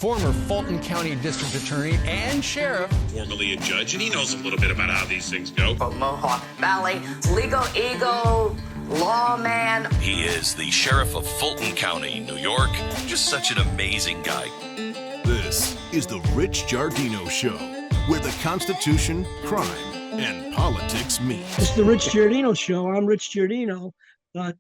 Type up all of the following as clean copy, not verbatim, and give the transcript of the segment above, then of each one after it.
former Fulton County District Attorney and Sheriff. Formerly a judge, and he knows a little bit about how these things go. From Mohawk Valley, legal eagle, lawman. He is the Sheriff of Fulton County, New York. Just such an amazing guy. This is the Rich Giardino Show, where the Constitution, crime, and politics meet. It's the Rich Giardino Show. I'm Rich Giardino.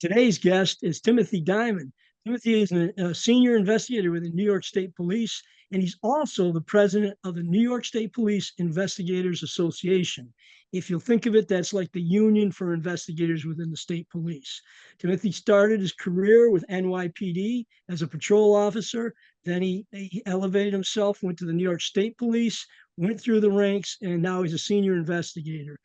Today's guest is Timothy Dymond. Timothy is a senior investigator with the New York State Police, and he's also the president of the New York State Police Investigators Association. If you'll think of it, that's like the union for investigators within the state police. Timothy started his career with NYPD as a patrol officer. Then he elevated himself, went to the New York State Police, went through the ranks, and now he's a senior investigator.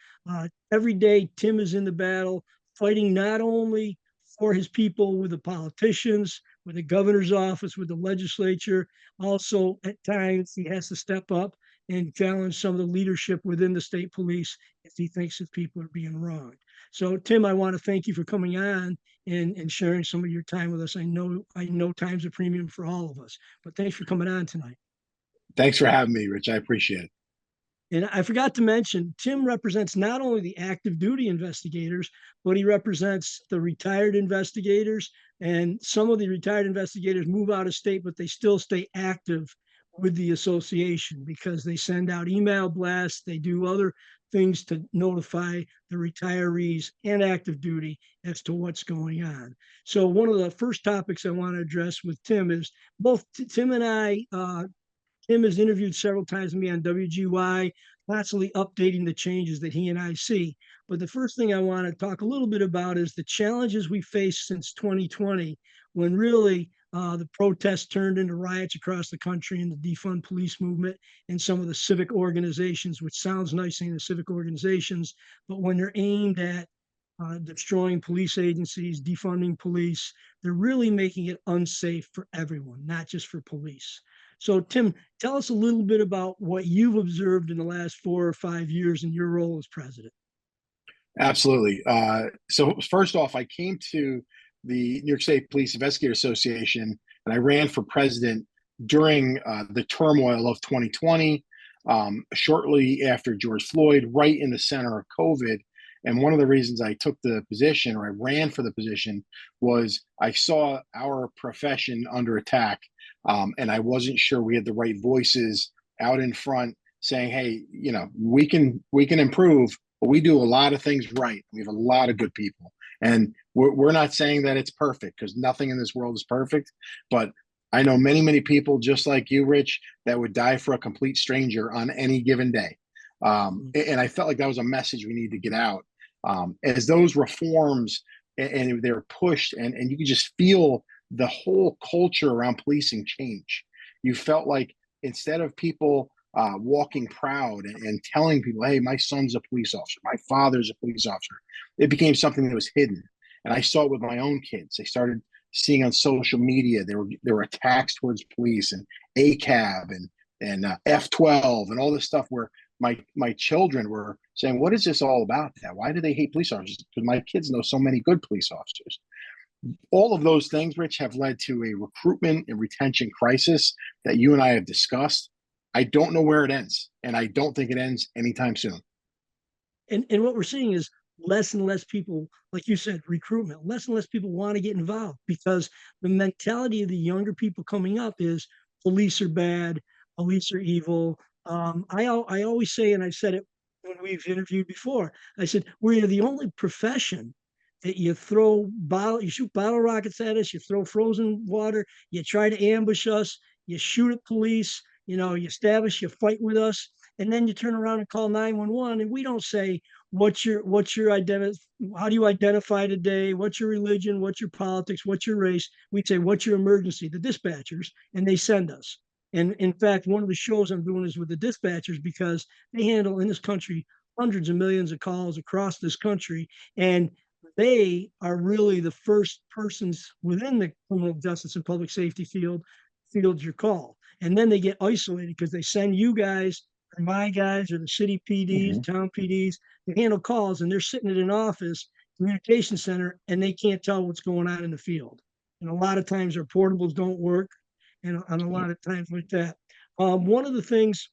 Every day, Tim is in the battle, fighting not only for his people with the politicians, with the governor's office, with the legislature. Also, at times, he has to step up and challenge some of the leadership within the state police if he thinks that people are being wronged. So, Tim, I want to thank you for coming on and sharing some of your time with us. I know time's a premium for all of us, but thanks for coming on tonight. Thanks for having me, Rich. I appreciate it. And I forgot to mention, Tim represents not only the active duty investigators, but he represents the retired investigators. And some of the retired investigators move out of state, but they still stay active with the association because they send out email blasts. They do other things to notify the retirees and active duty as to what's going on. So one of the first topics I want to address with Tim is both Tim and I, Tim has interviewed several times with me on WGY, constantly updating the changes that he and I see. But the first thing I want to talk a little bit about is the challenges we faced since 2020, when really the protests turned into riots across the country and the defund police movement and some of the civic organizations, which sounds nice saying the civic organizations, but when they're aimed at destroying police agencies, defunding police, they're really making it unsafe for everyone, not just for police. So, Tim, tell us a little bit about what you've observed in the last 4 or 5 years in your role as president. Absolutely. So first off, I came to the New York State Police Investigator Association, and I ran for president during the turmoil of 2020, shortly after George Floyd, right in the center of COVID. And one of the reasons I took the position, or I ran for the position, was I saw our profession under attack. And I wasn't sure we had the right voices out in front saying, hey, you know, we can improve, but we do a lot of things right. We have a lot of good people. And we're not saying that it's perfect, because nothing in this world is perfect. But I know many, many people just like you, Rich, that would die for a complete stranger on any given day. And I felt like that was a message we need to get out. As those reforms and they're pushed, and you can just feel the whole culture around policing change. You felt like instead of people walking proud and telling people, hey, my son's a police officer, my father's a police officer, it became something that was hidden. And I saw it with my own kids. They started seeing on social media, there were attacks towards police and ACAB and F12 and all this stuff where my children were saying, what is this all about? Why do they hate police officers? Because my kids know so many good police officers. All of those things, Rich, have led to a recruitment and retention crisis that you and I have discussed. I don't know where it ends, and I don't think it ends anytime soon. And what we're seeing is less and less people, like you said, recruitment, less and less people want to get involved because the mentality of the younger people coming up is police are bad, police are evil. I always say, and I've said it when we've interviewed before, I said, we're the only profession that you shoot bottle rockets at us, you throw frozen water, you try to ambush us, you shoot at police, you stab us, you fight with us, and then you turn around and call 911, and we don't say, what's your identity, how do you identify today, what's your religion, what's your politics, what's your race? We say, what's your emergency, the dispatchers, and they send us. And in fact, one of the shows I'm doing is with the dispatchers because they handle in this country hundreds of millions of calls across this country, and they are really the first persons within the criminal justice and public safety field your call. And then they get isolated because they send you guys or my guys or the city PDs, town PDs to handle calls, and they're sitting at an office, communication center, and they can't tell what's going on in the field. And a lot of times our portables don't work. and a lot of times like that. One of the things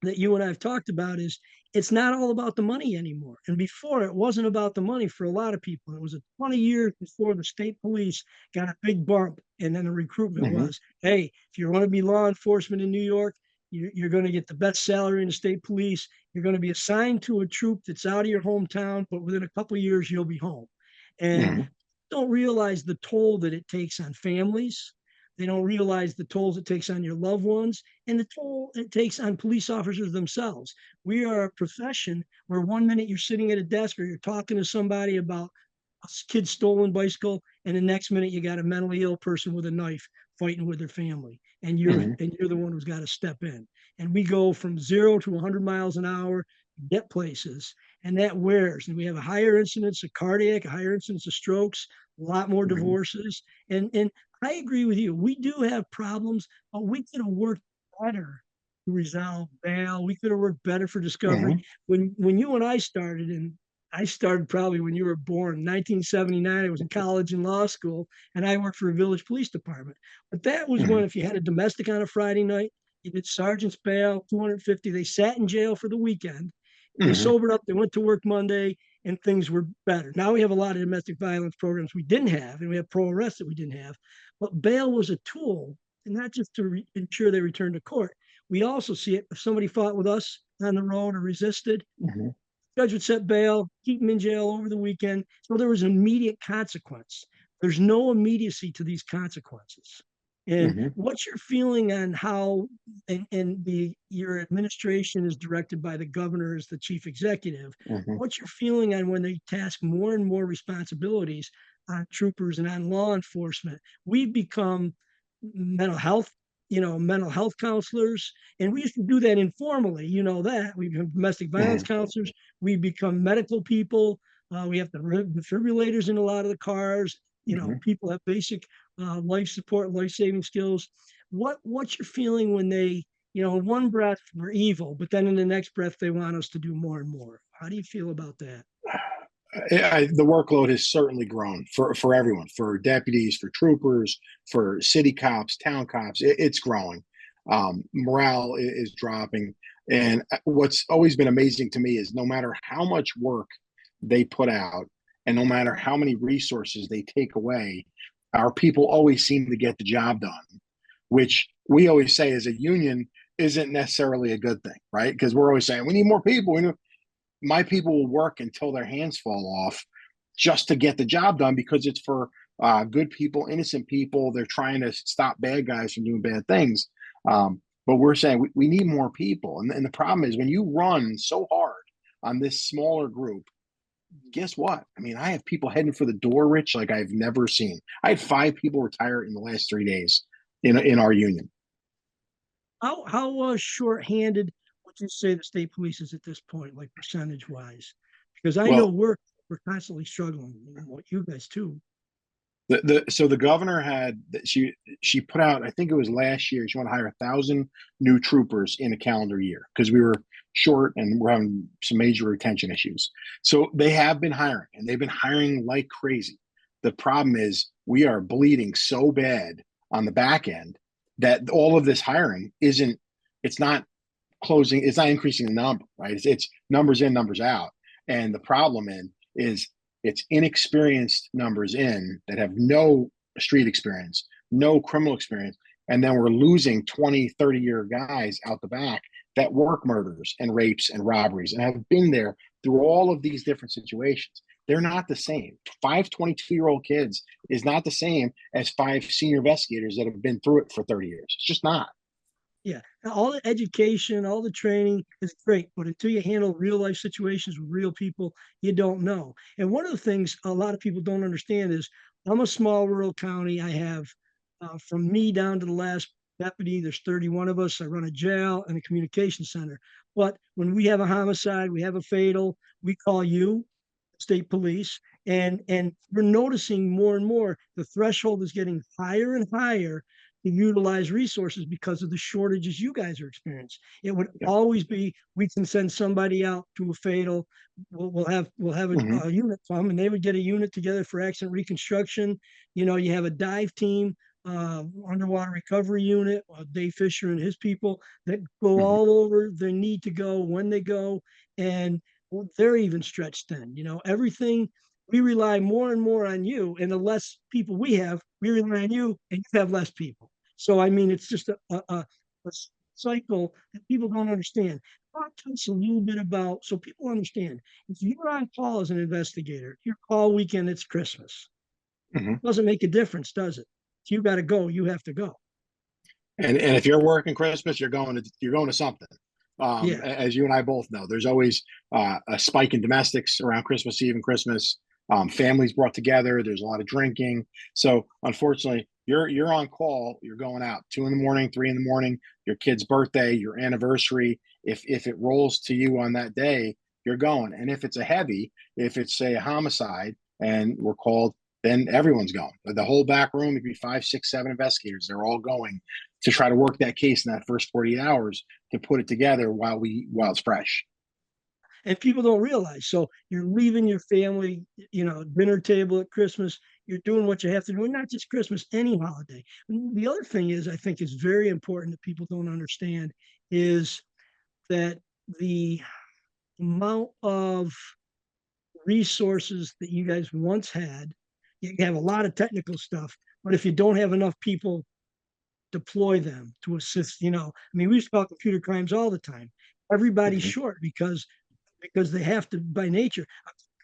that you and I have talked about is it's not all about the money anymore. And before, it wasn't about the money for a lot of people. It was a 20 years before the state police got a big bump. And then the recruitment was, hey, if you want to be law enforcement in New York, you're going to get the best salary in the state police. You're going to be assigned to a troop that's out of your hometown, but within a couple of years, you'll be home. And don't realize the toll that it takes on families. They don't realize the tolls it takes on your loved ones and the toll it takes on police officers themselves. We are a profession where 1 minute you're sitting at a desk or you're talking to somebody about a kid's stolen bicycle, and the next minute you got a mentally ill person with a knife fighting with their family, and you're the one who's got to step in. And we go from 0 to 100 miles an hour, get places, and that wears. And we have a higher incidence of cardiac, a higher incidence of strokes, a lot more divorces, and I agree with you. We do have problems, but we could have worked better to resolve bail. We could have worked better for discovery. When you and I started, and I started probably when you were born, 1979, I was in college and law school, and I worked for a village police department. But that was when if you had a domestic on a Friday night, you did sergeant's bail, 250. They sat in jail for the weekend. They sobered up. They went to work Monday, and things were better. Now we have a lot of domestic violence programs we didn't have, and we have pro arrest that we didn't have. But bail was a tool, and not just to ensure they return to court. We also see it if somebody fought with us on the road or resisted. Judge would set bail, keep them in jail over the weekend. So there was an immediate consequence. There's no immediacy to these consequences. And what's your feeling on how your administration is directed by the governor as the chief executive? What's your feeling on when they task more and more responsibilities on troopers and on law enforcement? We've become mental health counselors, and we used to do that informally. You know that we become domestic violence counselors. We become medical people. We have the defibrillators in a lot of the cars. People have basic life support, life-saving skills. What's your feeling when they, in one breath we're evil, but then in the next breath they want us to do more and more? How do you feel about that? The workload has certainly grown for everyone, for deputies, for troopers, for city cops, town cops. It's growing. Morale is dropping. And what's always been amazing to me is no matter how much work they put out and no matter how many resources they take away, our people always seem to get the job done, which we always say as a union isn't necessarily a good thing, right? Because we're always saying we need more people. My people will work until their hands fall off just to get the job done because it's for good people, innocent people. They're trying to stop bad guys from doing bad things. But we're saying we need more people. And the problem is when you run so hard on this smaller group, guess what? I mean, I have people heading for the door, Rich, like I've never seen. I had 5 people retire in the last 3 days in our union. How short-handed would you say the state police is at this point, like percentage-wise? Because I know we're constantly struggling. You guys too. So the governor had she put out, I think it was last year, she wanted to hire 1,000 new troopers in a calendar year because we were short and we're having some major retention issues. So they have been hiring and they've been hiring like crazy. The problem is we are bleeding so bad on the back end that all of this hiring it's not increasing the number, right? It's numbers in, numbers out. And the problem is it's inexperienced numbers in that have no street experience, no criminal experience. And then we're losing 20, 30-year guys out the back that work murders and rapes and robberies and have been there through all of these different situations. They're not the same. 5 22-year-old kids is not the same as 5 senior investigators that have been through it for 30 years. It's just not. Yeah, all the education, all the training is great, but until you handle real life situations with real people, you don't know. And one of the things a lot of people don't understand is I'm a small rural county. I have from me down to the last deputy, there's 31 of us. I run a jail and a communication center. But when we have a homicide, we have a fatal, we call you, state police, and we're noticing more and more the threshold is getting higher and higher to utilize resources because of the shortages you guys are experiencing. It would always be, we can send somebody out to a fatal. We'll have a unit come, and they would get a unit together for accident reconstruction. You have a dive team. underwater recovery unit, Dave Fisher and his people that go all over their need to go, when they go, and they're even stretched thin. Everything, we rely more and more on you, and the less people we have, we rely on you, and you have less people. So I mean, it's just a cycle that people don't understand. Talk to us a little bit about, so people understand. If you're on call as an investigator, your call weekend, it's Christmas. Mhm. Doesn't make a difference, does it? If you got to go, you have to go. And if you're working Christmas, you're going to something. Yeah. As you and I both know, there's always a spike in domestics around Christmas Eve and Christmas. Families brought together. There's a lot of drinking. So unfortunately, you're on call. You're going out 2 in the morning, 3 in the morning. Your kid's birthday, your anniversary. If it rolls to you on that day, you're going. And if it's if it's say a homicide, and we're called, then everyone's going. The whole back room, it'd be 5, 6, 7 investigators. They're all going to try to work that case in that first 48 hours to put it together while it's fresh. And people don't realize. So you're leaving your family, dinner table at Christmas. You're doing what you have to do, and not just Christmas, any holiday. The other thing is, I think is very important that people don't understand is that the amount of resources that you guys once had, you have a lot of technical stuff, but if you don't have enough people deploy them to assist, I mean, we used to call computer crimes all the time. Everybody's Mhm. short because they have to by nature.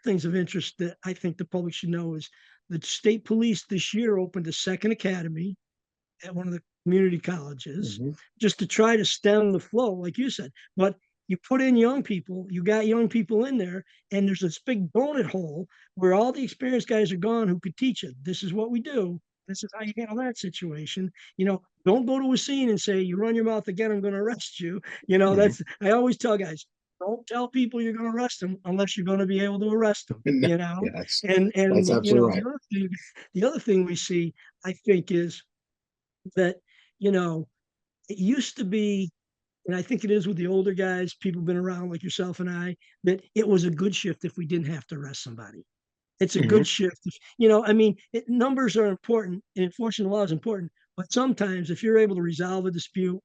Things of interest that I think the public should know is the state police this year opened a second academy at one of the community colleges Mhm. just to try to stem the flow, like you said. But you put in young people, you got young people in there, and there's this big donut hole where all the experienced guys are gone who could teach it. This is what we do. This is how you handle that situation. Don't go to a scene and say, you run your mouth again, I'm going to arrest you. Mhm. I always tell guys, don't tell people you're going to arrest them unless you're going to be able to arrest them, Yeah, that's and that's absolutely right. the other thing we see, I think, is that, it used to be, and I think it is with the older guys, people been around like yourself and I, that it was a good shift if we didn't have to arrest somebody. It's a Mhm. good shift. I mean, numbers are important and enforcement law is important, but sometimes if you're able to resolve a dispute,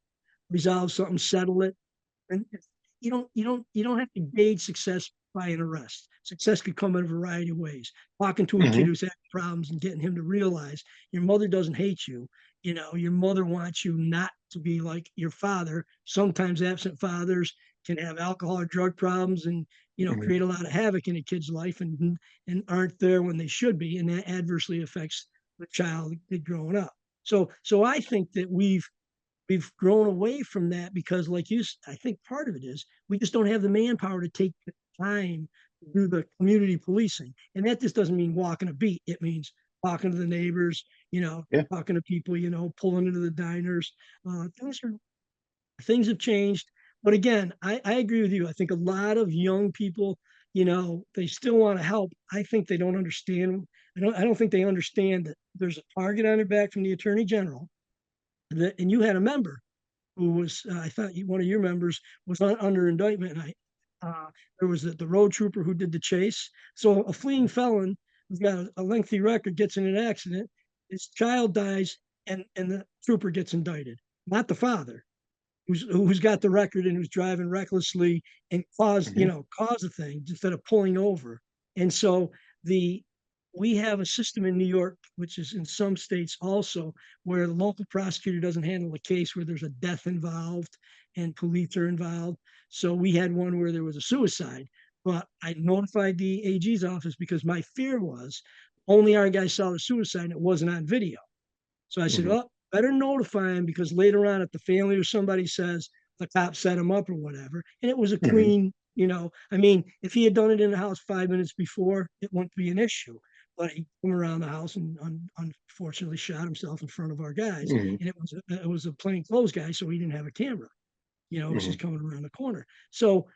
resolve something, settle it, and you don't have to gauge success by an arrest. Success could come in a variety of ways. Talking to a kid Mhm. who's had problems and getting him to realize your mother doesn't hate you. Your mother wants you not to be like your father. Sometimes absent fathers can have alcohol or drug problems and Mhm. create a lot of havoc in a kid's life and aren't there when they should be, and that adversely affects the child growing up. So I think that we've grown away from that because, like I think part of it is we just don't have the manpower to take the time to do the community policing. And that just doesn't mean walking a beat. It means talking to the neighbors, Yeah. talking to people, pulling into the diners. Things have changed. But again, I agree with you. I think a lot of young people, they still want to help. I think they don't understand. I don't think they understand that there's a target on their back from the attorney general. And you had a member who was, I thought one of your members was under indictment. And there was the road trooper who did the chase. So a fleeing felon who's got a lengthy record gets in an accident, his child dies, and the trooper gets indicted, not the father who's got the record and who's driving recklessly and Mhm. caused the thing instead of pulling over. And so the we have a system in New York, which is in some states also, where the local prosecutor doesn't handle a case where there's a death involved and police are involved. So we had one where there was a suicide, but I notified the AG's office because my fear was only our guy saw the suicide and it wasn't on video. So I said, Mhm. oh, better notify him because later on, if the family or somebody says the cop set him up or whatever, and it was a Mhm. clean, I mean, if he had done it in the house 5 minutes before, it wouldn't be an issue. But he came around the house and unfortunately shot himself in front of our guys, Mhm. and it was a plainclothes guy, so he didn't have a camera. It's Mhm. just coming around the corner. So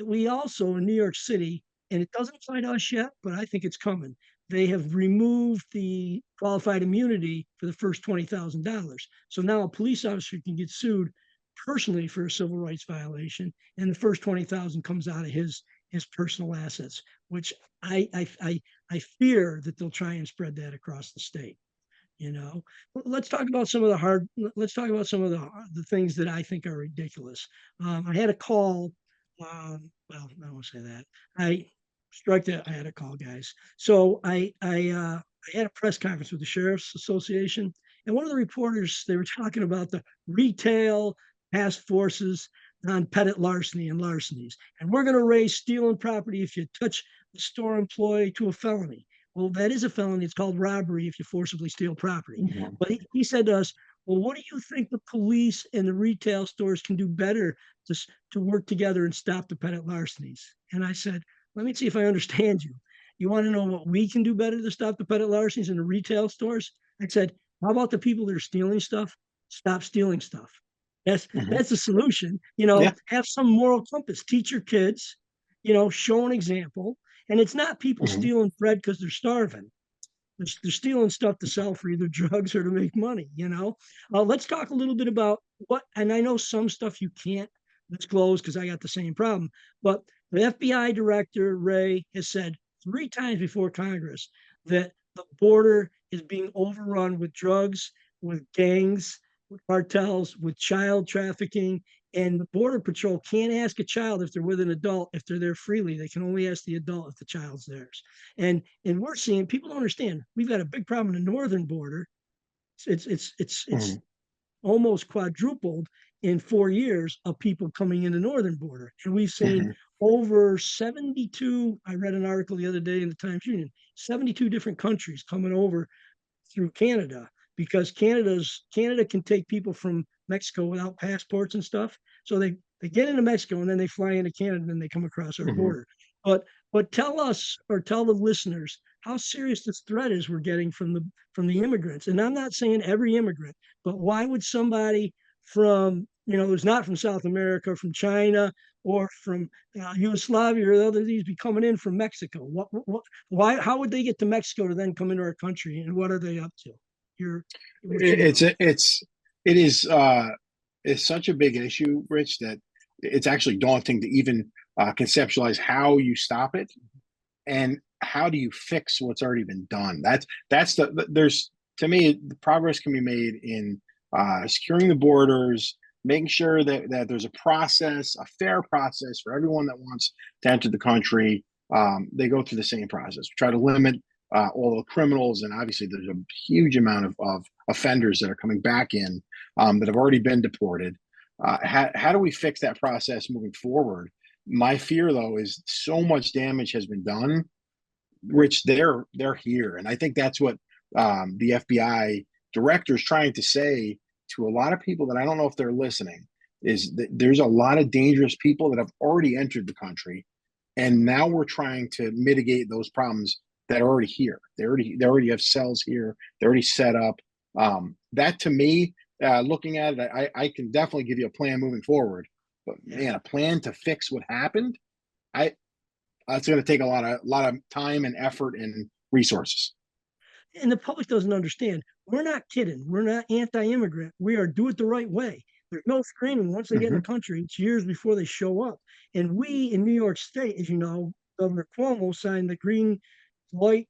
we also in New York City, and it doesn't apply to us yet, but I think it's coming. They have removed the qualified immunity for the first $20,000. So now a police officer can get sued personally for a civil rights violation, and the first 20,000 comes out of his personal assets, which I fear that they'll try and spread that across the state. You know, let's talk about some of the hard. Let's talk about some of the things that I think are ridiculous. I had a call. Well, I don't want to say that. I strike that. I had a call, guys. So I had a press conference with the Sheriff's Association, and one of the reporters, they were talking about the retail task forces on petty larceny and larcenies, and we're going to raise stealing property if you touch the store employee to a felony. Well, that is a felony. It's called robbery if you forcibly steal property. Mhm. But he said to us, well, what do you think the police and the retail stores can do better to work together and stop the petty larcenies? And I said, let me see if I understand you. You want to know what we can do better to stop the petty larcenies in the retail stores? I said, how about the people that are stealing stuff? Stop stealing stuff. Mhm. That's the solution. Yeah. Have some moral compass. Teach your kids, show an example. And it's not people Mhm. stealing bread because they're starving. They're stealing stuff to sell for either drugs or to make money. Let's talk a little bit about and I know some stuff you can't disclose because I got the same problem, but the FBI director, Ray, has said 3 times before Congress that the border is being overrun with drugs, with gangs, with cartels, with child trafficking, and the border patrol can't ask a child if they're with an adult if they're there freely. They can only ask the adult if the child's theirs. And we're seeing, people don't understand, we've got a big problem in the northern border. It's Mhm. almost quadrupled in 4 years of people coming in the northern border, and we've seen Mhm. over 72. I read an article the other day in the Times Union, 72 different countries coming over through Canada, because Canada can take people from Mexico without passports and stuff. So they get into Mexico and then they fly into Canada and then they come across our Mhm. border. But tell us, or tell the listeners, how serious this threat is we're getting from the immigrants. And I'm not saying every immigrant, but why would somebody from, who's not from South America, from China, or from Yugoslavia or other these be coming in from Mexico? Why? How would they get to Mexico to then come into our country? And what are they up to? You're, what you It's know. it is it's such a big issue, Rich, that it's actually daunting to even conceptualize how you stop it and how do you fix what's already been done. That's there's, to me, the progress can be made in securing the borders, making sure that there's a process, a fair process for everyone that wants to enter the country. They go through the same process. We try to limit all the criminals, and obviously there's a huge amount of offenders that are coming back in that have already been deported. How do we fix that process moving forward? My fear, though, is so much damage has been done. Rich, they're here, and I think that's what the FBI director is trying to say to a lot of people that I don't know if they're listening. Is that there's a lot of dangerous people that have already entered the country, and now we're trying to mitigate those problems that are already here. They already have cells here. They're already set up. That, to me, looking at it, I can definitely give you a plan moving forward. But Yeah. man, a plan to fix what happened, I it's going to take a lot of time and effort and resources. And the public doesn't understand. We're not kidding. We're not anti-immigrant. We are do it the right way. There's no screening. Once they get in the Hmm. country, it's years before they show up. And we in New York State, as you know, Governor Cuomo signed the green light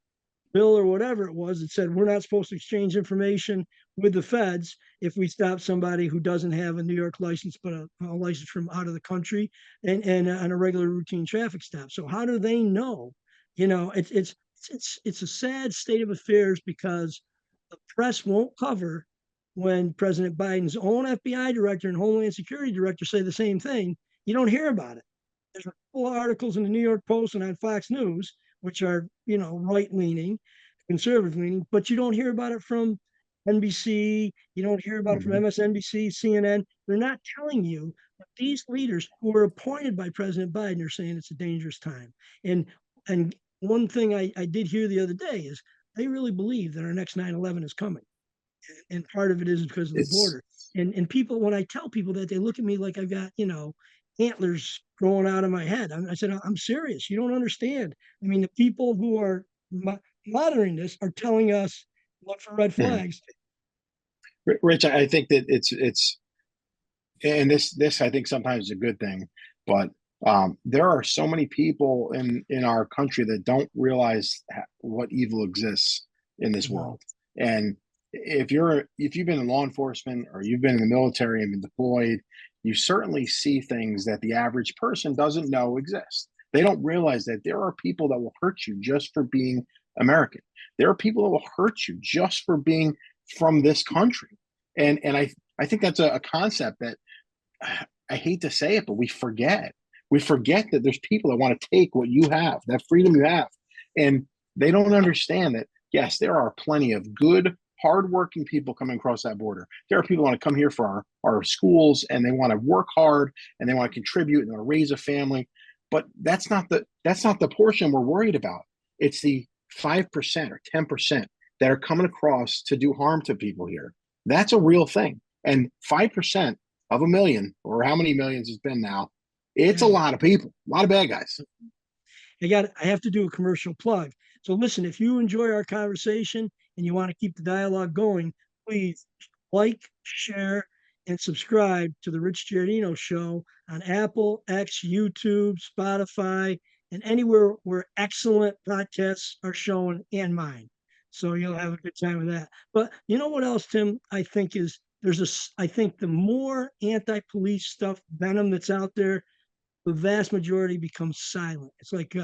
bill or whatever it was. It said we're not supposed to exchange information with the feds if we stop somebody who doesn't have a New York license, but a license from out of the country, and on a regular routine traffic stop. So how do they know? It's a sad state of affairs because the press won't cover when President Biden's own FBI director and Homeland Security director say the same thing. You don't hear about it. There's a couple of articles in the New York Post and on Fox News, which are, right leaning, conservative leaning, but you don't hear about it from NBC. You don't hear about it from Hmm. MSNBC, CNN. They're not telling you, but these leaders who were appointed by President Biden are saying it's a dangerous time. And one thing I did hear the other day is they really believe that our next 9/11 is coming. And part of it is because of the It's border. And people, when I tell people that, they look at me like I've got, antlers growing out of my head. I said, I'm serious. You don't understand. I mean, the people who are monitoring this are telling us look for red mhm. flags. Rich. I think that it's and this I think sometimes is a good thing, but there are so many people in our country that don't realize what evil exists in this No. world, and if you've been in law enforcement or you've been in the military and been deployed, you certainly see things that the average person doesn't know exist. They don't realize that there are people that will hurt you just for being American. There are people that will hurt you just for being from this country. And I think that's a concept that I hate to say it, but we forget. We forget that there's people that want to take what you have, that freedom you have. And they don't understand that, yes, there are plenty of good, hardworking people coming across that border. There are people who want to come here for our schools, and they want to work hard, and they want to contribute, and they want to raise a family. But that's not the portion we're worried about. It's the 5% or 10% that are coming across to do harm to people here. That's a real thing. And 5% of a million, or how many millions it's been now, it's a lot of people, a lot of bad guys. I have to do a commercial plug. So listen, if you enjoy our conversation and you want to keep the dialogue going, please like, share, and subscribe to the Rich Giardino Show on Apple, X, YouTube, Spotify, and anywhere where excellent podcasts are shown, and mine. So you'll have a good time with that. But you know what else, Tim? I think I think the more anti-police stuff, venom that's out there, the vast majority becomes silent. It's like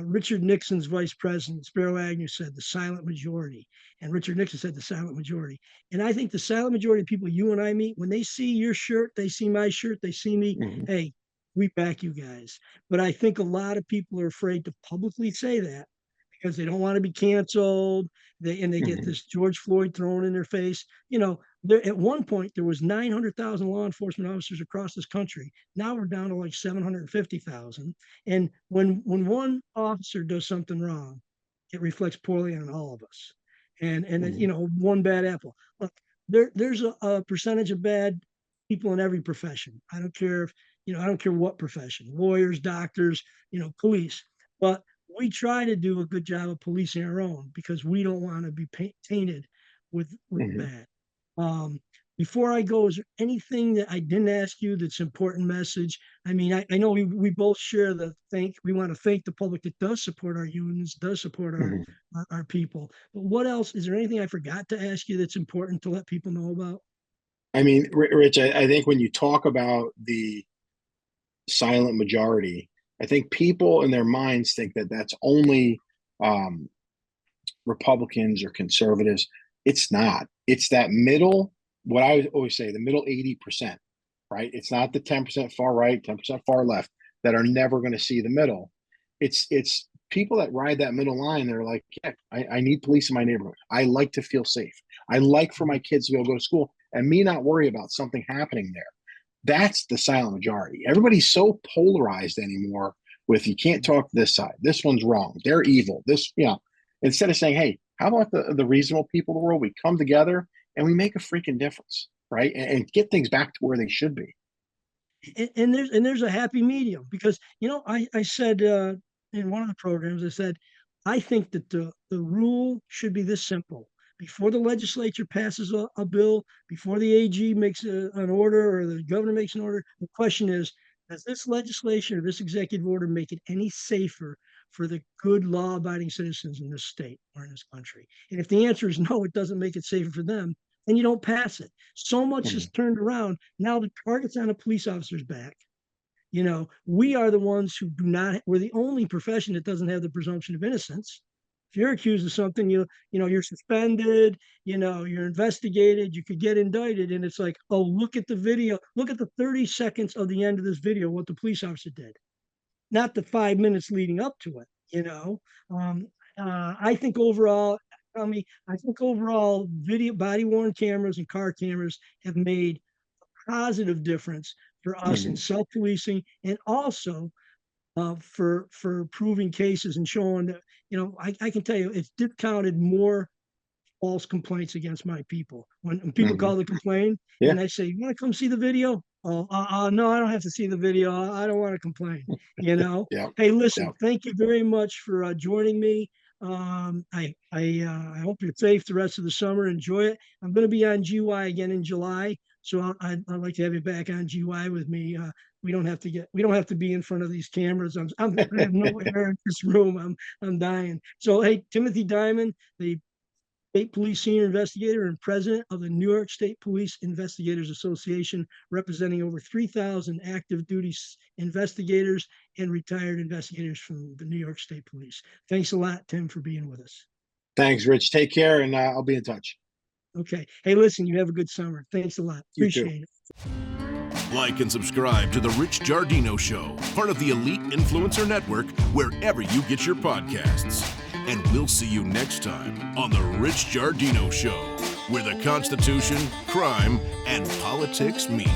Richard Nixon's vice president, Spiro Agnew, said, the silent majority. And Richard Nixon said, the silent majority. And I think the silent majority of people you and I meet, when they see your shirt, they see my shirt, they see me, hey, we back you guys. But I think a lot of people are afraid to publicly say that because they don't want to be canceled. They get this George Floyd thrown in their face. You know, at one point there was 900,000 law enforcement officers across this country. Now we're down to like 750,000. And when one officer does something wrong, it reflects poorly on all of us. And you know, one bad apple. Look, there's a percentage of bad people in every profession. I don't care what profession, lawyers, doctors, you know, police. But we try to do a good job of policing our own because we don't want to be tainted with that. Before I go, is there anything that I didn't ask you that's important message? I mean, I know we both share we want to thank the public that does support our unions, does support our people. But what else? Is there anything I forgot to ask you that's important to let people know about? I mean, Rich, I think when you talk about the silent majority, I think people in their minds think that that's only Republicans or conservatives. It's not. It's that middle, what I always say, the middle 80%, right? It's not the 10% far right, 10% far left that are never going to see the middle. It's people that ride that middle line. They're like, yeah, I need police in my neighborhood. I like to feel safe. I like for my kids to be able to go to school and me not worry about something happening there. That's the silent majority. Everybody's so polarized anymore with you can't talk to this side. This one's wrong. They're evil. This, you know, instead of saying, hey, how about the reasonable people of the world? We come together and we make a freaking difference, right? And get things back to where they should be. And there's a happy medium because, you know, I said in one of the programs, I said, I think that the rule should be this simple. Before the legislature passes a bill, before the AG makes an order or the governor makes an order, the question is, does this legislation or this executive order make it any safer for the good law-abiding citizens in this state or in this country? And if the answer is no, it doesn't make it safer for them, then you don't pass it. So much is turned around. Now the target's on a police officer's back. You know, we are the ones who we're the only profession that doesn't have the presumption of innocence. If you're accused of something, you know, you're suspended, you know, you're investigated, you could get indicted. And it's like, oh, look at the video. Look at the 30 seconds of the end of this video, what the police officer did, not the 5 minutes leading up to it, you know. I think overall, video, body-worn cameras and car cameras have made a positive difference for us in self-policing and also for proving cases and showing that, you know, I can tell you it's discounted more false complaints against my people. When people call to complain and I say, you want to come see the video? Oh, no, I don't have to see the video. I don't want to complain, you know? Hey, listen, thank you very much for joining me. I hope you're safe the rest of the summer. Enjoy it. I'm going to be on GY again in July. So I'd like to have you back on GY with me. We don't have to be in front of these cameras. I have no air in this room. I'm dying. So, hey, Timothy Dymond, the State Police Senior Investigator and President of the New York State Police Investigators Association, representing over 3,000 active duty investigators and retired investigators from the New York State Police. Thanks a lot, Tim, for being with us. Thanks, Rich. Take care, and I'll be in touch. Okay. Hey, listen, you have a good summer. Thanks a lot. You too. Appreciate it. Like and subscribe to The Rich Giardino Show, part of the Elite Influencer Network, wherever you get your podcasts. And we'll see you next time on The Rich Giardino Show, where the Constitution, crime, and politics meet.